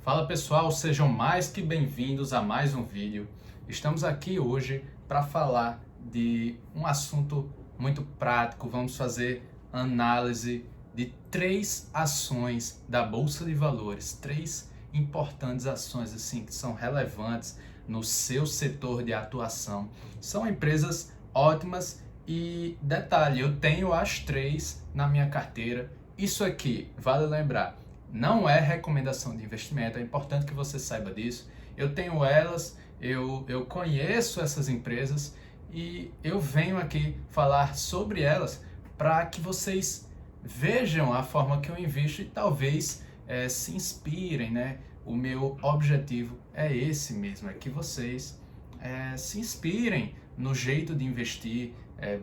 Fala pessoal, sejam mais que bem-vindos a mais um vídeo. Estamos aqui hoje para falar de um assunto muito prático. Vamos fazer análise de 3 ações da Bolsa de Valores, 3 importantes ações assim que são relevantes no seu setor de atuação. São empresas ótimas e detalhe, eu tenho as 3 na minha carteira. Isso aqui, vale lembrar, não é recomendação de investimento, é importante que você saiba disso. Eu tenho elas, eu conheço essas empresas e eu venho aqui falar sobre elas para que vocês vejam a forma que eu invisto e talvez se inspirem, né? O meu objetivo é esse mesmo, é que vocês se inspirem no jeito de investir,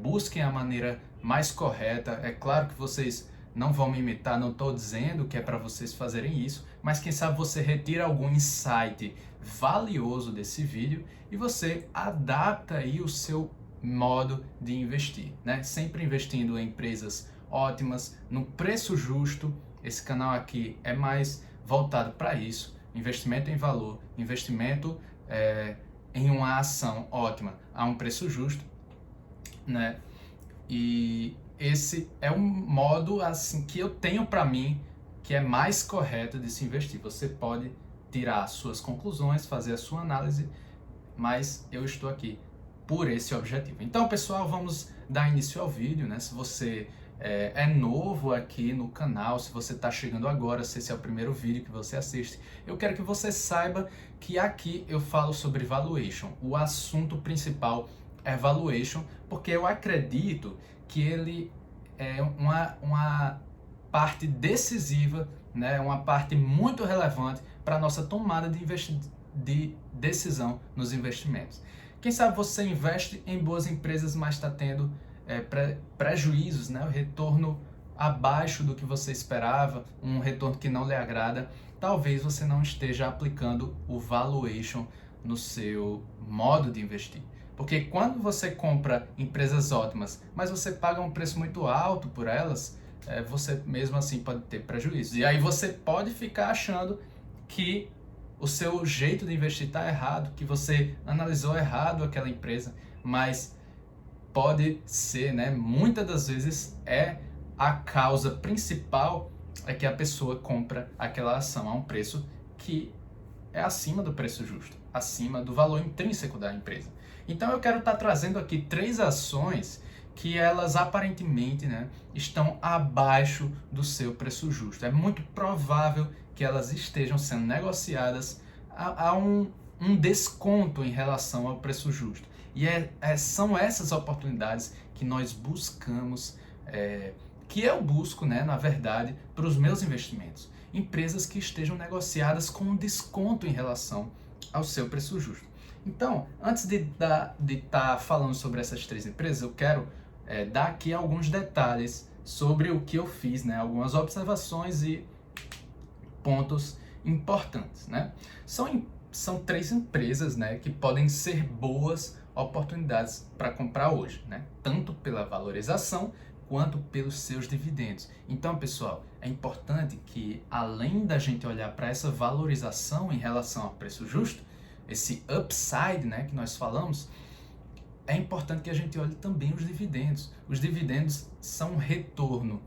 busquem a maneira mais correta. É claro que vocês não vão me imitar, não estou dizendo que é para vocês fazerem isso, mas quem sabe você retira algum insight valioso desse vídeo e você adapta aí o seu modo de investir, né? Sempre investindo em empresas ótimas, no preço justo. Esse canal aqui é mais voltado para isso, investimento em valor, investimento em uma ação ótima a um preço justo, né? E esse é um modo assim que eu tenho para mim que é mais correto de se investir. Você pode tirar suas conclusões, fazer a sua análise, mas eu estou aqui por esse objetivo. Então, pessoal, vamos dar início ao vídeo, né? Se você é novo aqui no canal, se você está chegando agora, se esse é o primeiro vídeo que você assiste, eu quero que você saiba que aqui eu falo sobre valuation. O assunto principal é valuation, porque eu acredito que ele é uma parte decisiva, né? Uma parte muito relevante para a nossa tomada de decisão nos investimentos. Quem sabe você investe em boas empresas, mas está tendo prejuízos, né? O retorno abaixo do que você esperava, um retorno que não lhe agrada. Talvez você não esteja aplicando o valuation no seu modo de investir. Porque quando você compra empresas ótimas, mas você paga um preço muito alto por elas, você mesmo assim pode ter prejuízo. E aí você pode ficar achando que o seu jeito de investir está errado, que você analisou errado aquela empresa, mas pode ser, né? Muitas das vezes a causa principal é que a pessoa compra aquela ação a um preço que é acima do preço justo, acima do valor intrínseco da empresa. Então eu quero estar trazendo aqui 3 ações que elas aparentemente, né, estão abaixo do seu preço justo. É muito provável que elas estejam sendo negociadas a um desconto em relação ao preço justo. E são essas oportunidades que nós buscamos, que eu busco, né, na verdade, para os meus investimentos. Empresas que estejam negociadas com um desconto em relação ao seu preço justo. Então, antes de estar falando sobre essas 3 empresas, eu quero dar aqui alguns detalhes sobre o que eu fiz, né? Algumas observações e pontos importantes, né? São 3 empresas, né, que podem ser boas oportunidades para comprar hoje, né? Tanto pela valorização quanto pelos seus dividendos. Então, pessoal, é importante que, além da gente olhar para essa valorização em relação ao preço justo, esse upside, né, que nós falamos, é importante que a gente olhe também os dividendos. Os dividendos são um retorno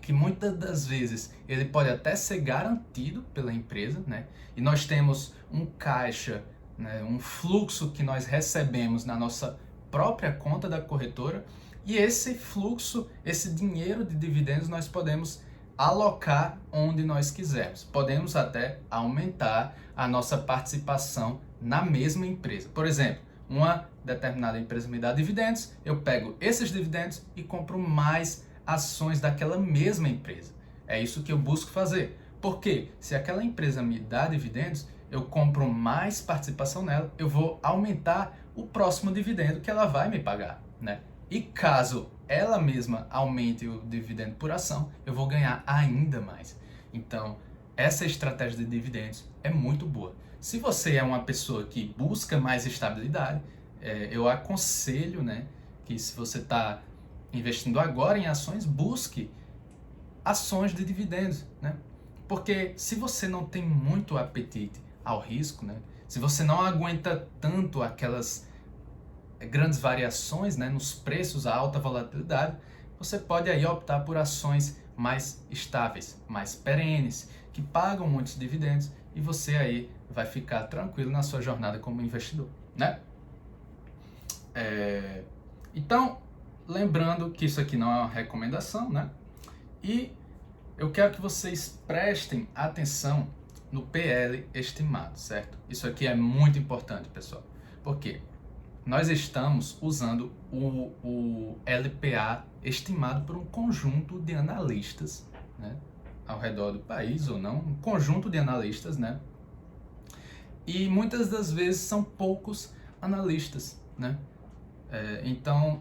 que muitas das vezes ele pode até ser garantido pela empresa, né? E nós temos um caixa, né, um fluxo que nós recebemos na nossa própria conta da corretora, e esse fluxo, esse dinheiro de dividendos nós podemos alocar onde nós quisermos. Podemos até aumentar a nossa participação na mesma empresa. Por exemplo, uma determinada empresa me dá dividendos, eu pego esses dividendos e compro mais ações daquela mesma empresa. É isso que eu busco fazer. Porque se aquela empresa me dá dividendos, eu compro mais participação nela, eu vou aumentar o próximo dividendo que ela vai me pagar, né? E caso ela mesma aumente o dividendo por ação, eu vou ganhar ainda mais. Então, essa estratégia de dividendos é muito boa. Se você é uma pessoa que busca mais estabilidade, eu aconselho, né, que se você está investindo agora em ações, busque ações de dividendos, né? Porque se você não tem muito apetite ao risco, né? Se você não aguenta tanto aquelas grandes variações, né, nos preços, a alta volatilidade, você pode aí optar por ações mais estáveis, mais perenes, que pagam muitos dividendos e você aí vai ficar tranquilo na sua jornada como investidor, né? Então, lembrando que isso aqui não é uma recomendação, né? E eu quero que vocês prestem atenção no PL estimado, certo? Isso aqui é muito importante, pessoal. Por quê? Nós estamos usando o LPA estimado por um conjunto de analistas, né, ao redor do país ou não, um conjunto de analistas, né, e muitas das vezes são poucos analistas, né. Então,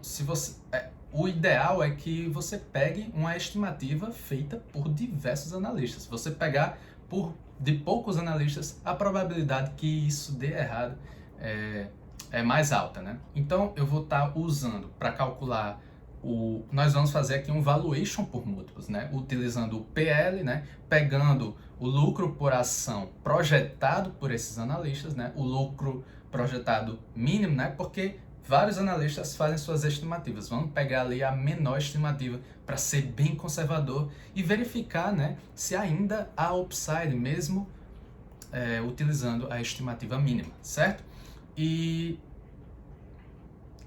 o ideal é que você pegue uma estimativa feita por diversos analistas. Se você pegar de poucos analistas, a probabilidade que isso dê errado é mais alta, né? Então eu vou estar usando para calcular nós vamos fazer aqui um valuation por múltiplos, né? Utilizando o PL, né? Pegando o lucro por ação projetado por esses analistas, né? O lucro projetado mínimo, né? Porque vários analistas fazem suas estimativas. Vamos pegar ali a menor estimativa para ser bem conservador e verificar, né? Se ainda há upside mesmo utilizando a estimativa mínima, certo? E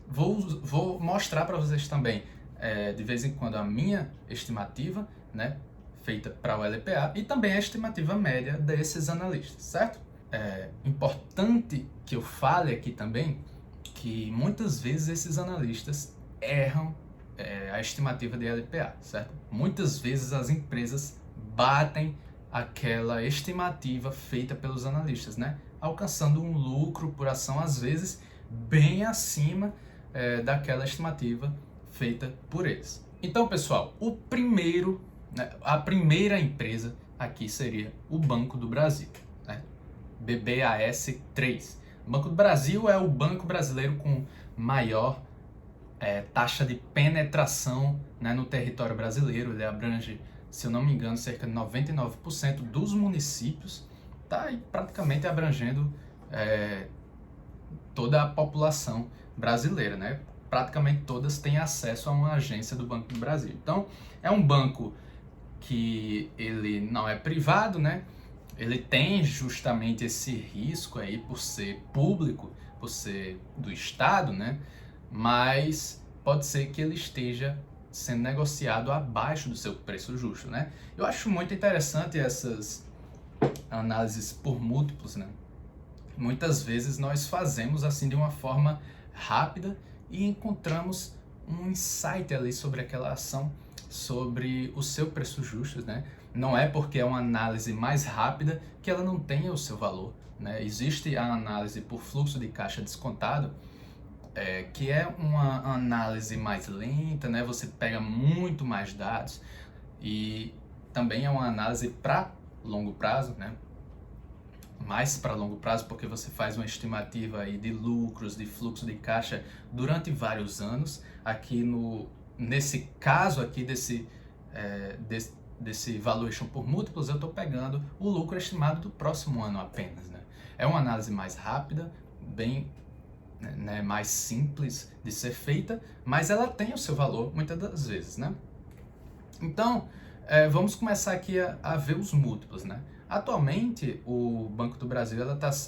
vou mostrar para vocês também, de vez em quando, a minha estimativa, né, feita para o LPA e também a estimativa média desses analistas, certo? É importante que eu fale aqui também que muitas vezes esses analistas erram a estimativa de LPA, certo? Muitas vezes as empresas batem aquela estimativa feita pelos analistas, né? Alcançando um lucro por ação, às vezes, bem acima daquela estimativa feita por eles. Então, pessoal, a primeira empresa aqui seria o Banco do Brasil, né? BBAS3. O Banco do Brasil é o banco brasileiro com maior taxa de penetração, né, no território brasileiro. Ele abrange, se eu não me engano, cerca de 99% dos municípios, tá? E praticamente abrangendo toda a população brasileira, né? Praticamente todas têm acesso a uma agência do Banco do Brasil. Então, é um banco que ele não é privado, né? Ele tem justamente esse risco aí por ser público, por ser do Estado, né? Mas pode ser que ele esteja sendo negociado abaixo do seu preço justo, né? Eu acho muito interessante essas análises por múltiplos, né? Muitas vezes nós fazemos assim de uma forma rápida e encontramos um insight ali sobre aquela ação, sobre o seu preço justo, né? Não é porque é uma análise mais rápida que ela não tenha o seu valor, né? Existe a análise por fluxo de caixa descontado, que é uma análise mais lenta, né? Você pega muito mais dados e também é uma análise para longo prazo, né? Mais para longo prazo, porque você faz uma estimativa aí de lucros, de fluxo de caixa durante vários anos. Aqui nesse caso aqui desse valuation por múltiplos, eu estou pegando o lucro estimado do próximo ano apenas, né? É uma análise mais rápida, bem, né, mais simples de ser feita, mas ela tem o seu valor muitas das vezes, né? Então, vamos começar aqui a ver os múltiplos, né? Atualmente, o Banco do Brasil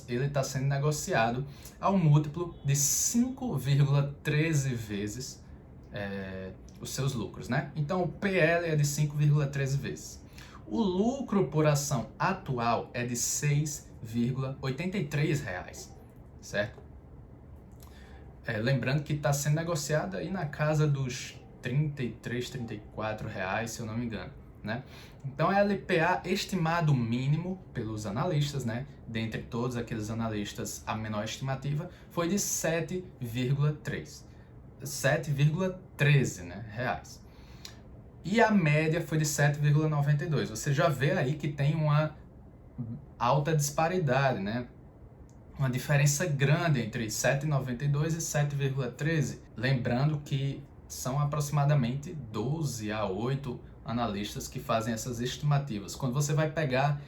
ele tá sendo negociado ao múltiplo de 5,13 vezes os seus lucros, né? Então, o PL é de 5,13 vezes. O lucro por ação atual é de R$ 6,83, certo? Lembrando que está sendo negociado aí na casa dos R$ 33, R$ 34, se eu não me engano, né? Então, é LPA estimado mínimo pelos analistas, né? Dentre todos aqueles analistas, a menor estimativa foi de 7,13, né, reais. E a média foi de 7,92. Você já vê aí que tem uma alta disparidade, né? Uma diferença grande entre 7,92 e 7,13. Lembrando que são aproximadamente 12 a 8 analistas que fazem essas estimativas. Quando você vai pegar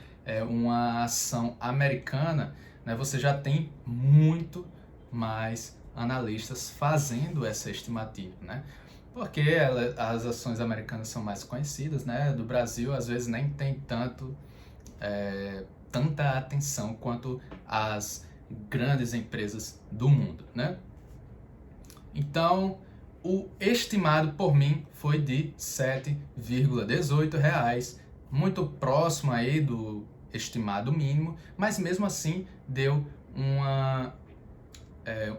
uma ação americana, né, você já tem muito mais analistas fazendo essa estimativa, né? Porque as ações americanas são mais conhecidas, né? Do Brasil, às vezes, nem tem tanta atenção quanto as grandes empresas do mundo, né? Então, o estimado por mim foi de R$ 7,18, muito próximo aí do estimado mínimo, mas mesmo assim deu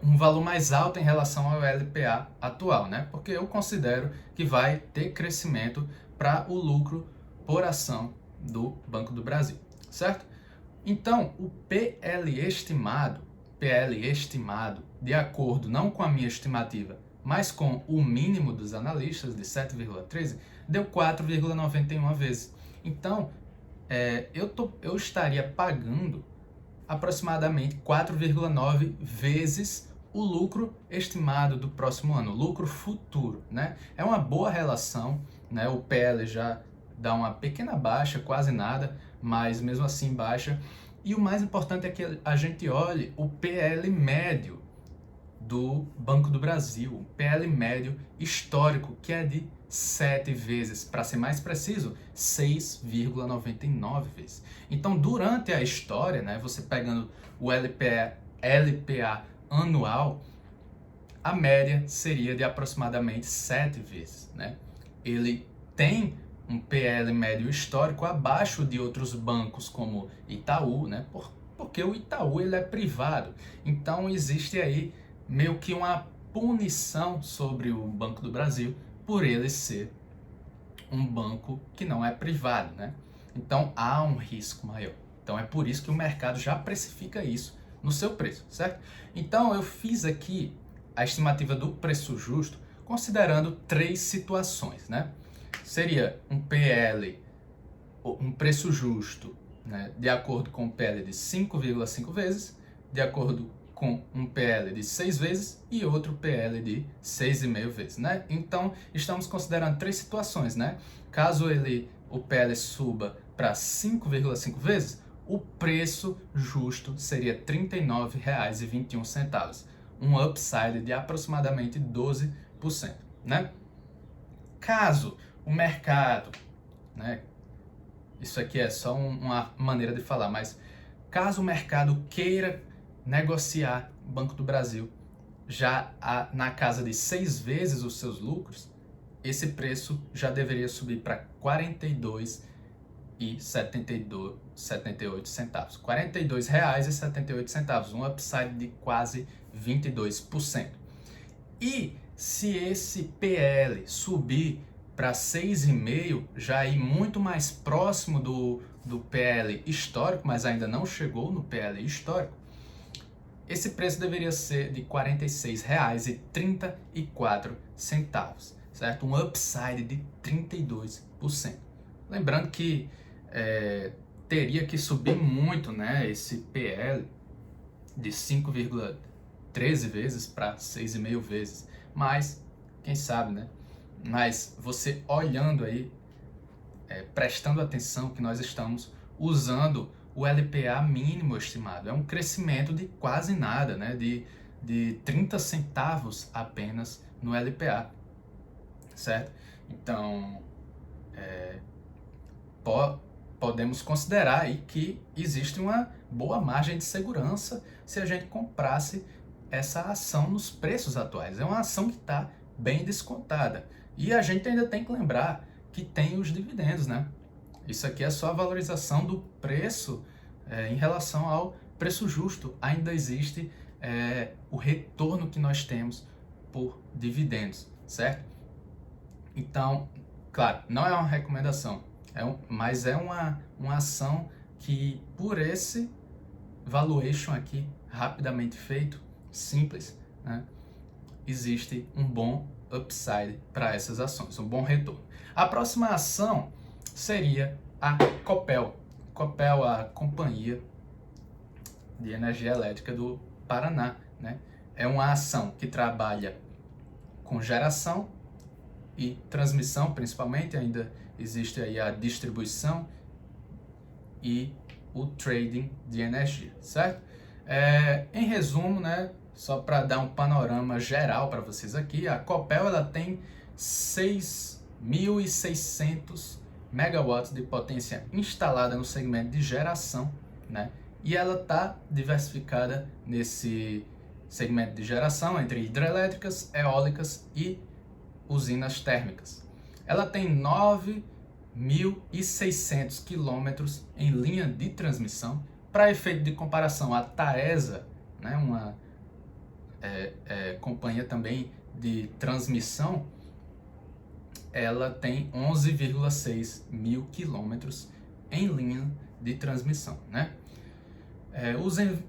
um valor mais alto em relação ao LPA atual, né? Porque eu considero que vai ter crescimento para o lucro por ação do Banco do Brasil, certo? Então, o PL estimado, de acordo não com a minha estimativa, mas com o mínimo dos analistas de 7,13, deu 4,91 vezes. Então, eu estaria pagando aproximadamente 4,9 vezes o lucro estimado do próximo ano, o lucro futuro, né? É uma boa relação, né? O PL já dá uma pequena baixa, quase nada, mas mesmo assim baixa. E o mais importante é que a gente olhe o PL médio do Banco do Brasil, o PL médio histórico, que é de 7 vezes, para ser mais preciso, 6,99 vezes. Então, durante a história, né, você pegando o LPA anual, a média seria de aproximadamente 7 vezes, né? Ele tem um PL médio histórico abaixo de outros bancos como Itaú, né? Porque o Itaú ele é privado. Então existe aí meio que uma punição sobre o Banco do Brasil por ele ser um banco que não é privado, né? Então há um risco maior. Então é por isso que o mercado já precifica isso no seu preço, certo? Então eu fiz aqui a estimativa do preço justo considerando 3 situações, né? Seria um PL, um preço justo, né, de acordo com o PL de 5,5 vezes, de acordo com um PL de 6 vezes e outro PL de 6,5 vezes, né? Então, estamos considerando 3 situações, né? Caso o PL suba para 5,5 vezes, o preço justo seria R$ 39,21, um upside de aproximadamente 12%, né? Caso o mercado, né? Isso aqui é só uma maneira de falar, mas caso o mercado queira negociar o Banco do Brasil já na casa de 6 vezes os seus lucros, esse preço já deveria subir para R$ 42,78. R$ 42,78, um upside de quase 22%. E se esse PL subir para 6,5, já ir muito mais próximo do PL histórico, mas ainda não chegou no PL histórico, esse preço deveria ser de R$ 46,34, certo? Um upside de 32%. Lembrando que teria que subir muito, né, esse PL de 5,13 vezes para 6,5 vezes. Mas, quem sabe, né? Mas você olhando aí, prestando atenção que nós estamos usando o LPA mínimo estimado. É um crescimento de quase nada, né? De 30 centavos apenas no LPA, certo? Então, podemos considerar aí que existe uma boa margem de segurança se a gente comprasse essa ação nos preços atuais. É uma ação que está bem descontada. E a gente ainda tem que lembrar que tem os dividendos, né? Isso aqui é só a valorização do preço em relação ao preço justo. Ainda existe o retorno que nós temos por dividendos, certo? Então, claro, não é uma recomendação, mas é uma ação que, por esse valuation aqui, rapidamente feito, simples, né, existe um bom upside para essas ações, um bom retorno. A próxima ação seria a Copel. Copel, a Companhia de Energia Elétrica do Paraná, né? É uma ação que trabalha com geração e transmissão, principalmente, ainda existe aí a distribuição e o trading de energia, certo? Em resumo, né, só para dar um panorama geral para vocês aqui, a Copel ela tem 6.600 megawatts de potência instalada no segmento de geração, né? E ela está diversificada nesse segmento de geração entre hidrelétricas, eólicas e usinas térmicas. Ela tem 9.600 quilômetros em linha de transmissão. Para efeito de comparação, a Taesa, né, uma companhia também de transmissão, ela tem 11,6 mil quilômetros em linha de transmissão, né?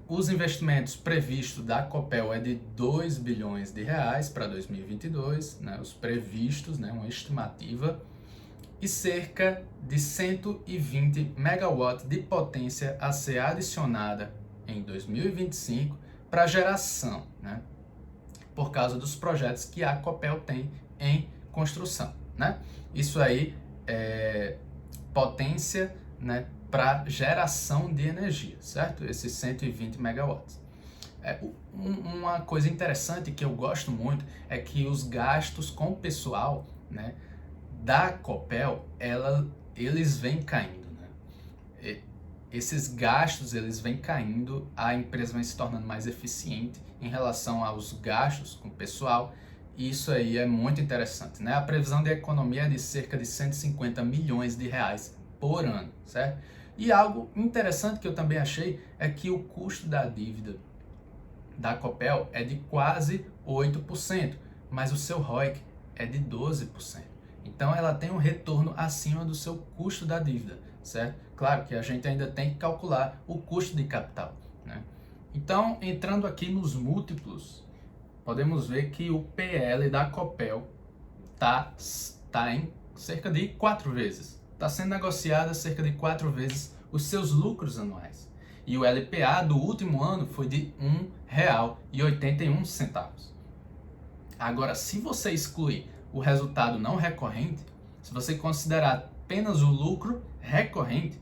Os investimentos previstos da Copel é de 2 bilhões de reais para 2022, né? Os previstos, né? Uma estimativa, e cerca de 120 megawatts de potência a ser adicionada em 2025 para geração, né? Por causa dos projetos que a Copel tem em construção, né? Isso aí é potência, né, para geração de energia, certo? Esses 120 megawatts. Uma coisa interessante que eu gosto muito é que os gastos com o pessoal, né, da Copel, eles vêm caindo, né? Esses gastos, eles vêm caindo, a empresa vem se tornando mais eficiente em relação aos gastos com o pessoal. Isso aí é muito interessante, né? A previsão de economia é de cerca de 150 milhões de reais por ano, certo? E algo interessante que eu também achei é que o custo da dívida da Copel é de quase 8%, mas o seu ROIC é de 12%. Então ela tem um retorno acima do seu custo da dívida, certo? Claro que a gente ainda tem que calcular o custo de capital, né? Então, entrando aqui nos múltiplos, podemos ver que o PL da Copel tá em cerca de 4 vezes. Está sendo negociada cerca de 4 vezes os seus lucros anuais. E o LPA do último ano foi de R$ 1,81. Agora, se você excluir o resultado não recorrente, se você considerar apenas o lucro recorrente,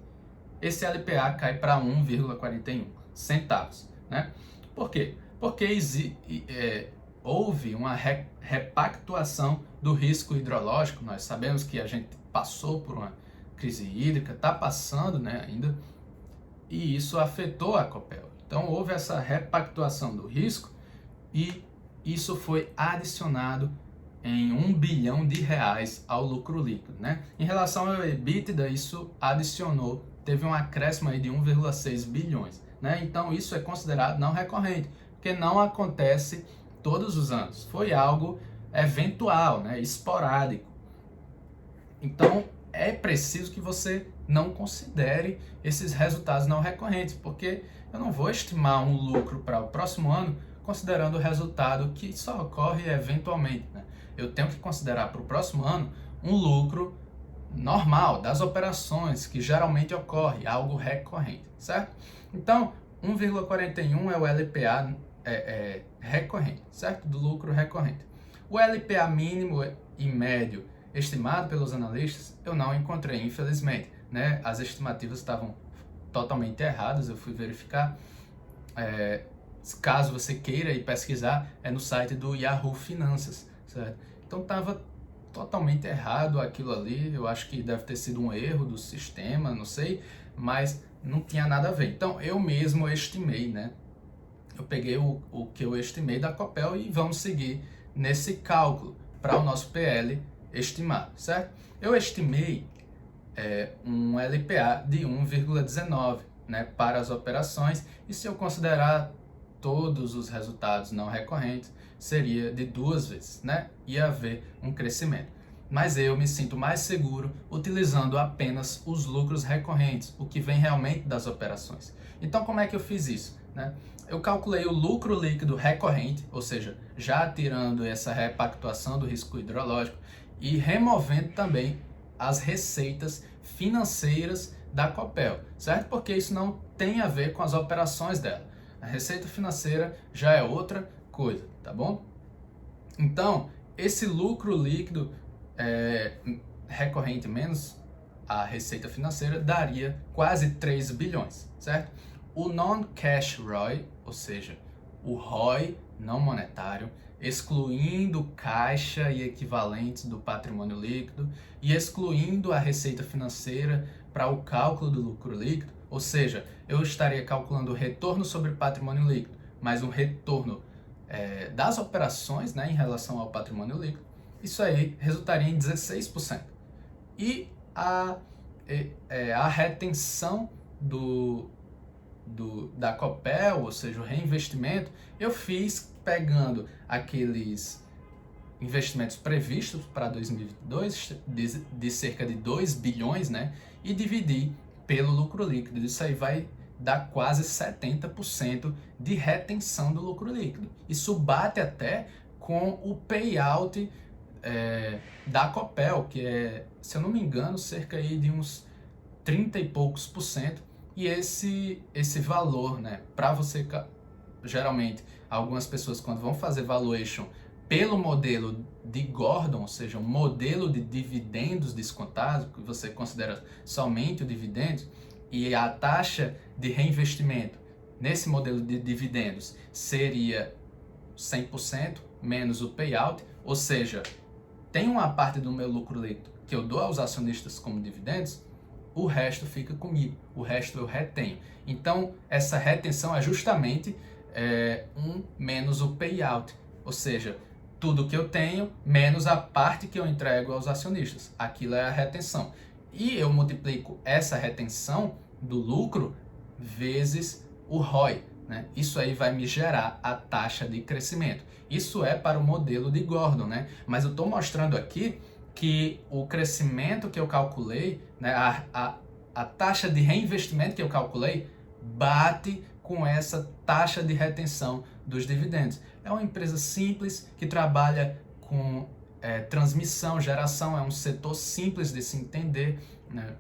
esse LPA cai para 1,41 centavos, né? Por quê? Porque houve uma repactuação do risco hidrológico. Nós sabemos que a gente passou por uma crise hídrica, está passando, né, ainda, e isso afetou a Copel. Então houve essa repactuação do risco e isso foi adicionado em 1 bilhão de reais ao lucro líquido, né? Em relação ao EBITDA, isso adicionou, teve um acréscimo aí de 1,6 bilhões, né? Então isso é considerado não recorrente, porque não acontece todos os anos. Foi algo eventual, né? Esporádico. Então é preciso que você não considere esses resultados não recorrentes, porque eu não vou estimar um lucro para o próximo ano considerando o resultado que só ocorre eventualmente, né? Eu tenho que considerar para o próximo ano um lucro normal das operações que geralmente ocorre, algo recorrente, certo? Então, 1,41 é o LPA recorrente, certo? Do lucro recorrente. O LPA mínimo e médio estimado pelos analistas eu não encontrei, infelizmente, né? As estimativas estavam totalmente erradas, eu fui verificar. Caso você queira ir pesquisar, é no site do Yahoo Finanças, certo? Então estava totalmente errado aquilo ali. Eu acho que deve ter sido um erro do sistema, não sei, mas não tinha nada a ver. Então eu mesmo estimei, né? Eu peguei o que eu estimei da Copel e vamos seguir nesse cálculo para o nosso PL estimado, certo? Eu estimei um LPA de 1,19, né, para as operações, e se eu considerar todos os resultados não recorrentes, seria de 2 vezes, né? Ia haver um crescimento. Mas eu me sinto mais seguro utilizando apenas os lucros recorrentes, o que vem realmente das operações. Então, como é que eu fiz isso, né? Eu calculei o lucro líquido recorrente, ou seja, já tirando essa repactuação do risco hidrológico e removendo também as receitas financeiras da Copel, certo? Porque isso não tem a ver com as operações dela. A receita financeira já é outra coisa, tá bom? Então, esse lucro líquido recorrente menos a receita financeira daria quase 3 bilhões, certo? O non-cash ROI, ou seja, o ROI não monetário, excluindo caixa e equivalentes do patrimônio líquido e excluindo a receita financeira para o cálculo do lucro líquido, ou seja, eu estaria calculando o retorno sobre patrimônio líquido, mais um retorno das operações, né, em relação ao patrimônio líquido, isso aí resultaria em 16%. E a retenção da Copel, ou seja, o reinvestimento, eu fiz pegando aqueles investimentos previstos para 2022 de cerca de 2 bilhões, né, e dividir pelo lucro líquido. Isso aí vai dar quase 70% de retenção do lucro líquido. Isso bate até com o payout da Copel, que é, se eu não me engano, cerca aí de uns 30 e poucos por cento. E esse valor, né, para você, geralmente, algumas pessoas quando vão fazer valuation pelo modelo de Gordon, ou seja, um modelo de dividendos descontados, que você considera somente o dividendo, e a taxa de reinvestimento nesse modelo de dividendos seria 100% menos o payout, ou seja, tem uma parte do meu lucro líquido que eu dou aos acionistas como dividendos, o resto fica comigo, o resto eu retenho. Então, essa retenção é justamente menos o payout, ou seja, tudo que eu tenho menos a parte que eu entrego aos acionistas. Aquilo é a retenção. E eu multiplico essa retenção do lucro vezes o ROI, né? Isso aí vai me gerar a taxa de crescimento. Isso é para o modelo de Gordon, né? Mas eu estou mostrando aqui que o crescimento que eu calculei, né, a taxa de reinvestimento que eu calculei, bate com essa taxa de retenção dos dividendos. É uma empresa simples que trabalha com transmissão, geração, é um setor simples de se entender, né?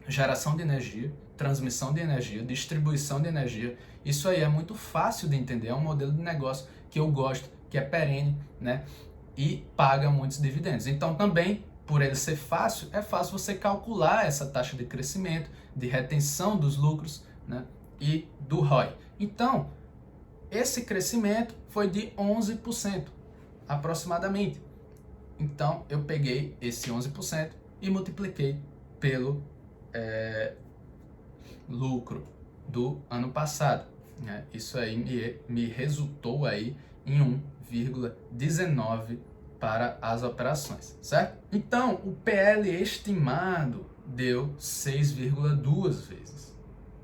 Geração de energia, transmissão de energia, distribuição de energia, isso aí é muito fácil de entender, é um modelo de negócio que eu gosto, que é perene, né? E paga muitos dividendos. Então também, por ele ser fácil, é fácil você calcular essa taxa de crescimento, de retenção dos lucros, né? E do ROI. Então, esse crescimento foi de 11%, aproximadamente. Então, eu peguei esse 11% e multipliquei pelo lucro do ano passado, né? Isso aí me resultou aí em 1,19 para as operações, certo? Então, o PL estimado deu 6,2 vezes,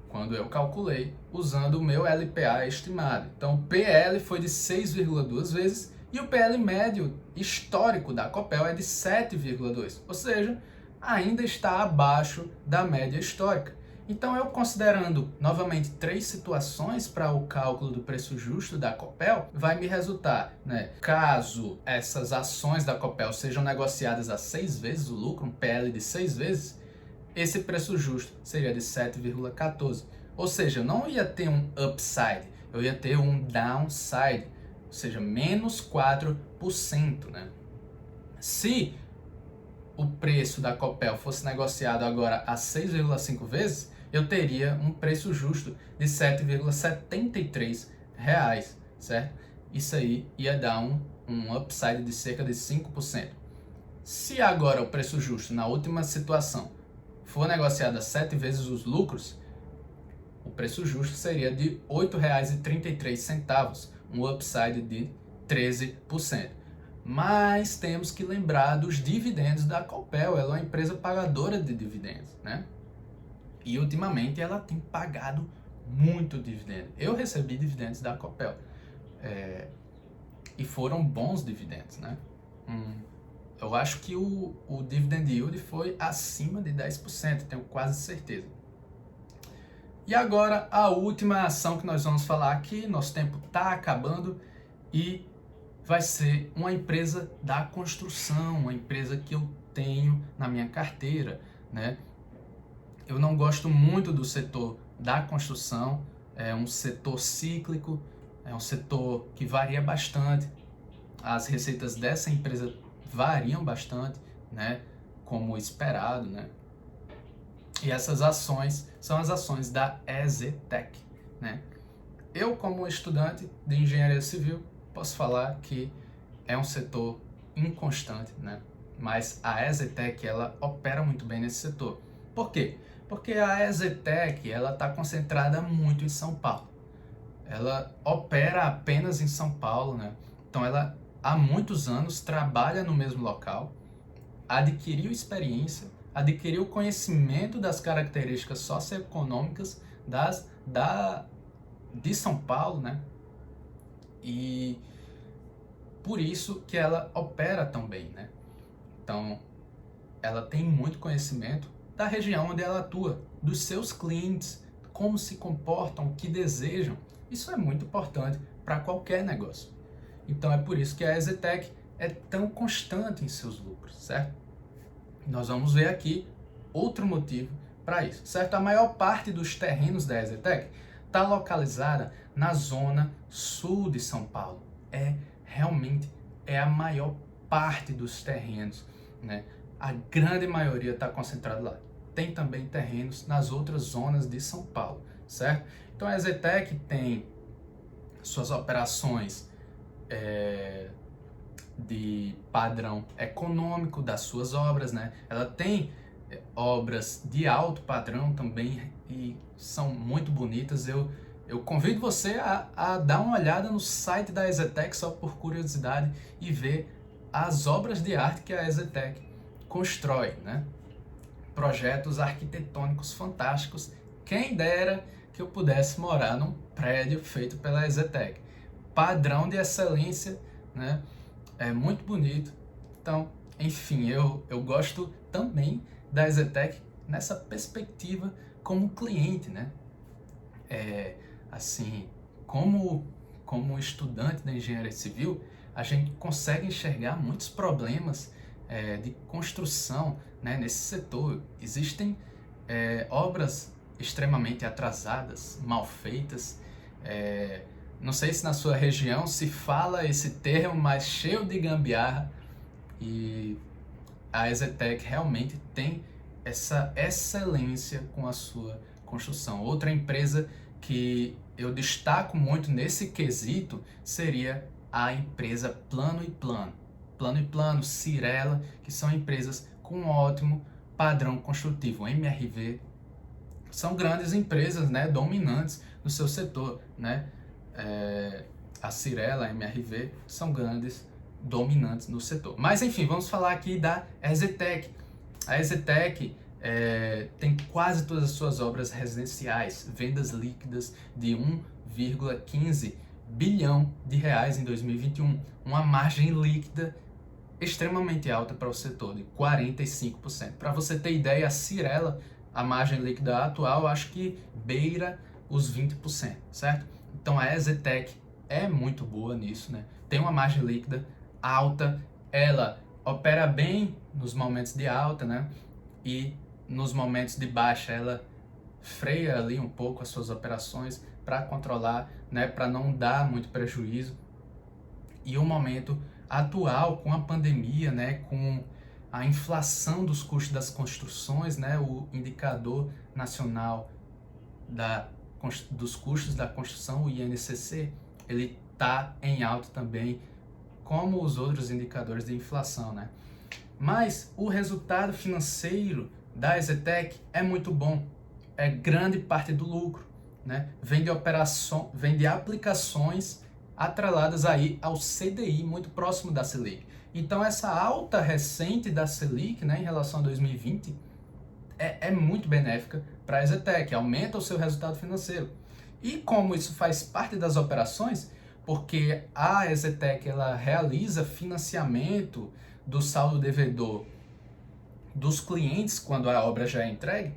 quando eu calculei usando o meu LPA estimado. Então, o PL foi de 6,2 vezes e o PL médio histórico da Copel é de 7,2, ou seja, ainda está abaixo da média histórica. Então, eu considerando novamente 3 situações para o cálculo do preço justo da Copel, vai me resultar, né, caso essas ações da Copel sejam negociadas a 6 vezes o lucro, um PL de 6 vezes, esse preço justo seria de 7,14. Ou seja, eu não ia ter um upside, eu ia ter um downside, ou seja, menos 4%, né? Se o preço da Copel fosse negociado agora a 6,5 vezes, eu teria um preço justo de R$ 7,73, certo? Isso aí ia dar um upside de cerca de 5%. Se agora o preço justo, na última situação, for negociado a 7 vezes os lucros, o preço justo seria de R$ 8,33, um upside de 13%. Mas temos que lembrar dos dividendos da Copel, ela é uma empresa pagadora de dividendos, né? E ultimamente ela tem pagado muito dividendo. Eu recebi dividendos da Copel e foram bons dividendos, né? Eu acho que o dividend yield foi acima de 10%, tenho quase certeza. E agora a última ação que nós vamos falar aqui, nosso tempo está acabando e vai ser uma empresa da construção, uma empresa que eu tenho na minha carteira, né? Eu não gosto muito do setor da construção, é um setor cíclico, é um setor que varia bastante. As receitas dessa empresa variam bastante, né? Como esperado, né? E essas ações são as ações da EZTEC, né? Eu, como estudante de engenharia civil, posso falar que é um setor inconstante, né? Mas a EZTEC, ela opera muito bem nesse setor. Por quê? Porque a EZTEC, ela está concentrada muito em São Paulo. Ela opera apenas em São Paulo, né? Então ela há muitos anos trabalha no mesmo local, adquiriu experiência, adquiriu conhecimento das características socioeconômicas de São Paulo, né? E por isso que ela opera tão bem, né? Então, ela tem muito conhecimento da região onde ela atua, dos seus clientes, como se comportam, o que desejam. Isso é muito importante para qualquer negócio. Então, é por isso que a EZTEC é tão constante em seus lucros, certo? Nós vamos ver aqui outro motivo para isso, certo? A maior parte dos terrenos da EZTEC está localizada na zona sul de São Paulo. Realmente a maior parte dos terrenos, né? A grande maioria está concentrada lá. Tem também terrenos nas outras zonas de São Paulo, certo? Então a EZTEC tem suas operações de padrão econômico das suas obras, né? Ela tem obras de alto padrão também e são muito bonitas. Eu convido você a dar uma olhada no site da EZTEC só por curiosidade e ver as obras de arte que a EZTEC constrói, né? Projetos arquitetônicos fantásticos. Quem dera que eu pudesse morar num prédio feito pela EZTEC. Padrão de excelência, né? É muito bonito. Então, enfim, eu gosto também da EZTEC nessa perspectiva como cliente, né? Assim, como estudante da engenharia civil, a gente consegue enxergar muitos problemas de construção, né, nesse setor. Existem obras extremamente atrasadas, mal feitas. Não sei se na sua região se fala esse termo, mas cheio de gambiarra. E a EZTEC realmente tem essa excelência com a sua construção. Outra empresa que eu destaco muito nesse quesito seria a empresa Plano e Plano. Plano e Plano, Cyrela, que são empresas com um ótimo padrão construtivo. MRV são grandes empresas, né, dominantes no seu setor, né? A Cyrela, a MRV são grandes dominantes no setor. Mas enfim, vamos falar aqui da EZTEC. A EZTEC tem quase todas as suas obras residenciais, vendas líquidas de 1,15 bilhão de reais em 2021, uma margem líquida extremamente alta para o setor, de 45%. Para você ter ideia, a Cyrela, a margem líquida atual, acho que beira os 20%, certo? Então a EZTEC é muito boa nisso, né? Tem uma margem líquida alta, ela opera bem nos momentos de alta, né? E nos momentos de baixa ela freia ali um pouco as suas operações para controlar, né? Para não dar muito prejuízo. E o momento atual, com a pandemia, né? Com a inflação dos custos das construções, né? O indicador nacional dos custos da construção, o INCC, ele está em alta também, como os outros indicadores de inflação, né? Mas o resultado financeiro da EZTEC é muito bom, é grande parte do lucro, né? Vem de aplicações atreladas aí ao CDI, muito próximo da Selic. Então essa alta recente da Selic, né, em relação a 2020, é muito benéfica para a EZTEC, aumenta o seu resultado financeiro. E como isso faz parte das operações, porque a EZTEC ela realiza financiamento do saldo devedor dos clientes quando a obra já é entregue,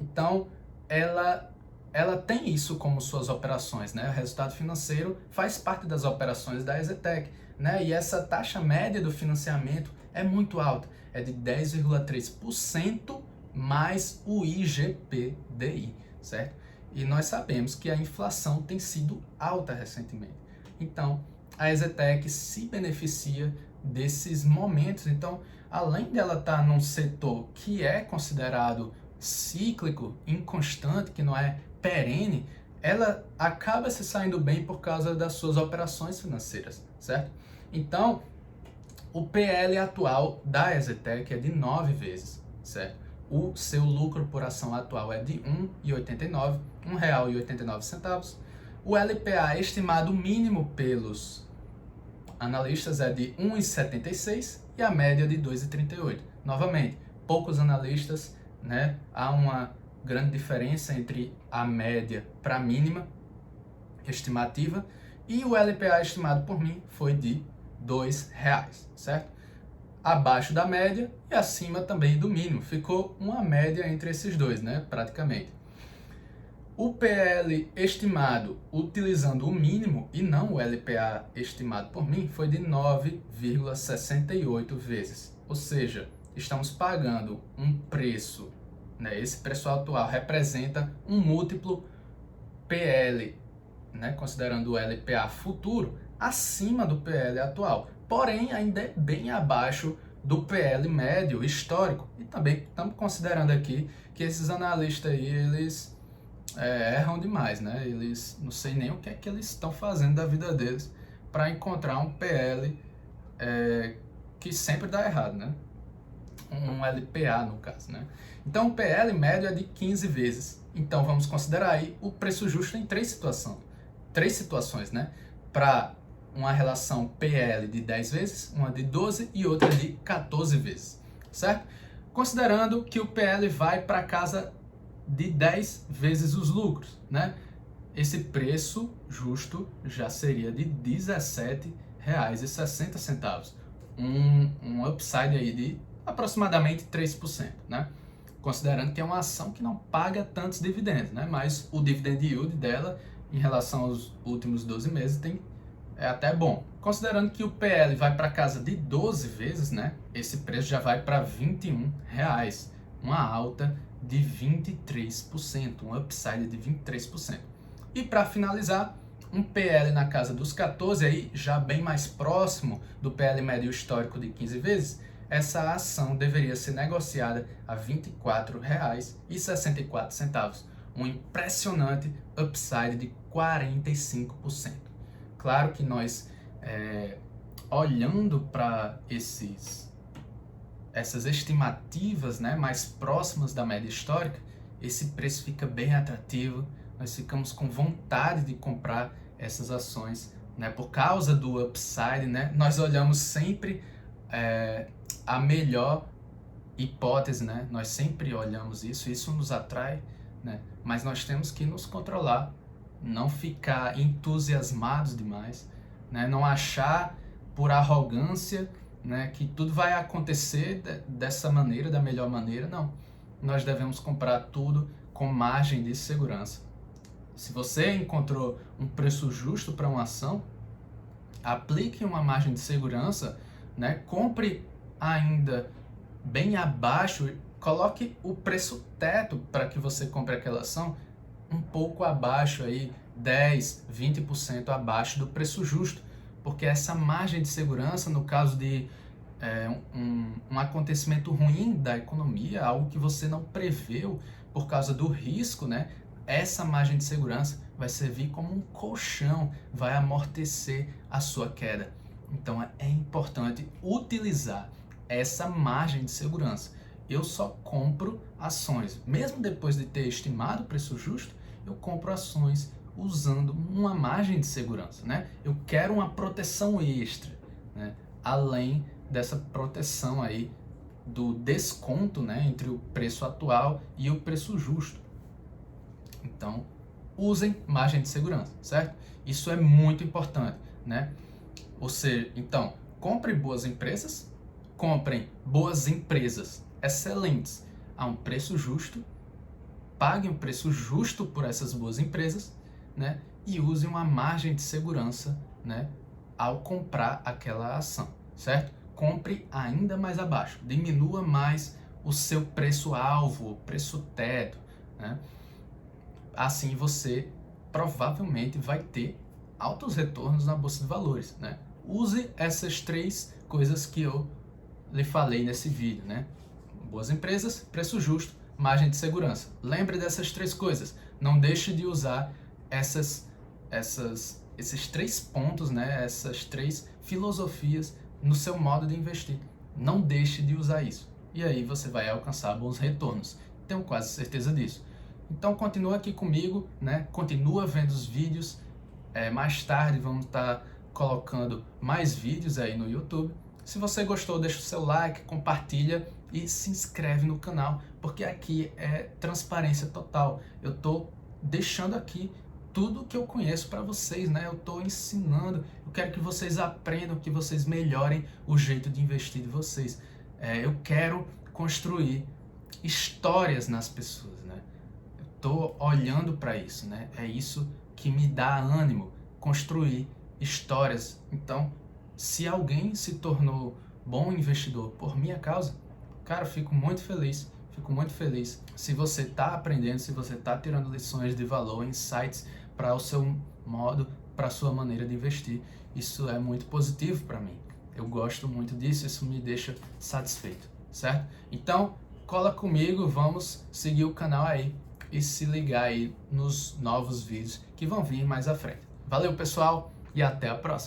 então ela tem isso como suas operações, né? O resultado financeiro faz parte das operações da EZTEC, né? E essa taxa média do financiamento é muito alta, é de 10,3% mais o IGPDI, certo? E nós sabemos que a inflação tem sido alta recentemente. Então, a EZTEC se beneficia desses momentos. Então, além dela estar num setor que é considerado cíclico, inconstante, que não é perene, ela acaba se saindo bem por causa das suas operações financeiras, certo? Então, o PL atual da EZTEC é de 9 vezes, certo? O seu lucro por ação atual é de R$ 1,89, R$ 1,89. O LPA estimado mínimo pelos analistas é de 1,76 e a média de 2,38. Novamente, poucos analistas, né? Há uma grande diferença entre a média para a mínima estimativa, e o LPA estimado por mim foi de R$ 2,00, certo? Abaixo da média e acima também do mínimo. Ficou uma média entre esses dois, né? Praticamente. O PL estimado utilizando o mínimo e não o LPA estimado por mim foi de 9,68 vezes. Ou seja, estamos pagando um preço, né? Esse preço atual representa um múltiplo PL, né? Considerando o LPA futuro, acima do PL atual. Porém, ainda é bem abaixo do PL médio histórico. E também estamos considerando aqui que esses analistas aí, eles erram demais, né? Eles não sei nem o que é que eles estão fazendo da vida deles para encontrar um PL que sempre dá errado, né? Um LPA no caso, né? Então o PL médio é de 15 vezes. Então vamos considerar aí o preço justo em três situações, né? Para uma relação PL de 10 vezes, uma de 12 e outra de 14 vezes, certo? Considerando que o PL vai para casa de 10 vezes os lucros, né? Esse preço justo já seria de R$ 17,60. Um upside aí de aproximadamente 3%, né? Considerando que é uma ação que não paga tantos dividendos, né? Mas o dividend yield dela, em relação aos últimos 12 meses, é até bom. Considerando que o PL vai para casa de 12 vezes, né? Esse preço já vai para R$ 21, uma alta de 23%, um upside de 23%. E para finalizar, um PL na casa dos 14, aí já bem mais próximo do PL médio histórico de 15 vezes, essa ação deveria ser negociada a R$ 24,64, um impressionante upside de 45%. Claro que nós, olhando para essas estimativas, né, mais próximas da média histórica, esse preço fica bem atrativo, nós ficamos com vontade de comprar essas ações, né, por causa do upside, né, nós olhamos sempre a melhor hipótese, né, nós sempre olhamos isso nos atrai, né, mas nós temos que nos controlar, não ficar entusiasmados demais, né, não achar por arrogância, né, que tudo vai acontecer dessa maneira, da melhor maneira. Não, nós devemos comprar tudo com margem de segurança. Se você encontrou um preço justo para uma ação, aplique uma margem de segurança, né, compre ainda bem abaixo, coloque o preço teto para que você compre aquela ação um pouco abaixo, aí, 10, 20% abaixo do preço justo, porque essa margem de segurança, no caso de um acontecimento ruim da economia, algo que você não preveu por causa do risco, né? Essa margem de segurança vai servir como um colchão, vai amortecer a sua queda. Então é importante utilizar essa margem de segurança. Eu só compro ações, mesmo depois de ter estimado o preço justo, eu compro ações usando uma margem de segurança, né? Eu quero uma proteção extra, né? Além dessa proteção aí do desconto, né, entre o preço atual e o preço justo. Então, usem margem de segurança, certo? Isso é muito importante, né? Ou seja, então, comprem boas empresas excelentes a um preço justo, paguem o preço justo por essas boas empresas, né? E usem uma margem de segurança, né, ao comprar aquela ação, certo? Compre ainda mais abaixo, diminua mais o seu preço-alvo, o preço teto, né? Assim você provavelmente vai ter altos retornos na Bolsa de Valores, né? Use essas três coisas que eu lhe falei nesse vídeo, né? Boas empresas, preço justo, margem de segurança. Lembre dessas 3 coisas. Não deixe de usar esses 3 pontos, né? Essas 3 filosofias no seu modo de investir. Não deixe de usar isso. E aí você vai alcançar bons retornos. Tenho quase certeza disso. Então continua aqui comigo, né? Continua vendo os vídeos. Mais tarde vamos estar colocando mais vídeos aí no YouTube. Se você gostou, deixa o seu like, compartilha e se inscreve no canal, porque aqui é transparência total. Eu estou deixando aqui tudo que eu conheço para vocês, né? Eu estou ensinando, eu quero que vocês aprendam, que vocês melhorem o jeito de investir de vocês. Eu quero construir histórias nas pessoas, né? Eu estou olhando para isso, né? É isso que me dá ânimo, construir histórias. Então, se alguém se tornou bom investidor por minha causa, cara, fico muito feliz. Se você está aprendendo, se você está tirando lições de valor, insights para o seu modo, para a sua maneira de investir. Isso é muito positivo para mim. Eu gosto muito disso, isso me deixa satisfeito, certo? Então, cola comigo, vamos seguir o canal aí e se ligar aí nos novos vídeos que vão vir mais à frente. Valeu, pessoal, e até a próxima!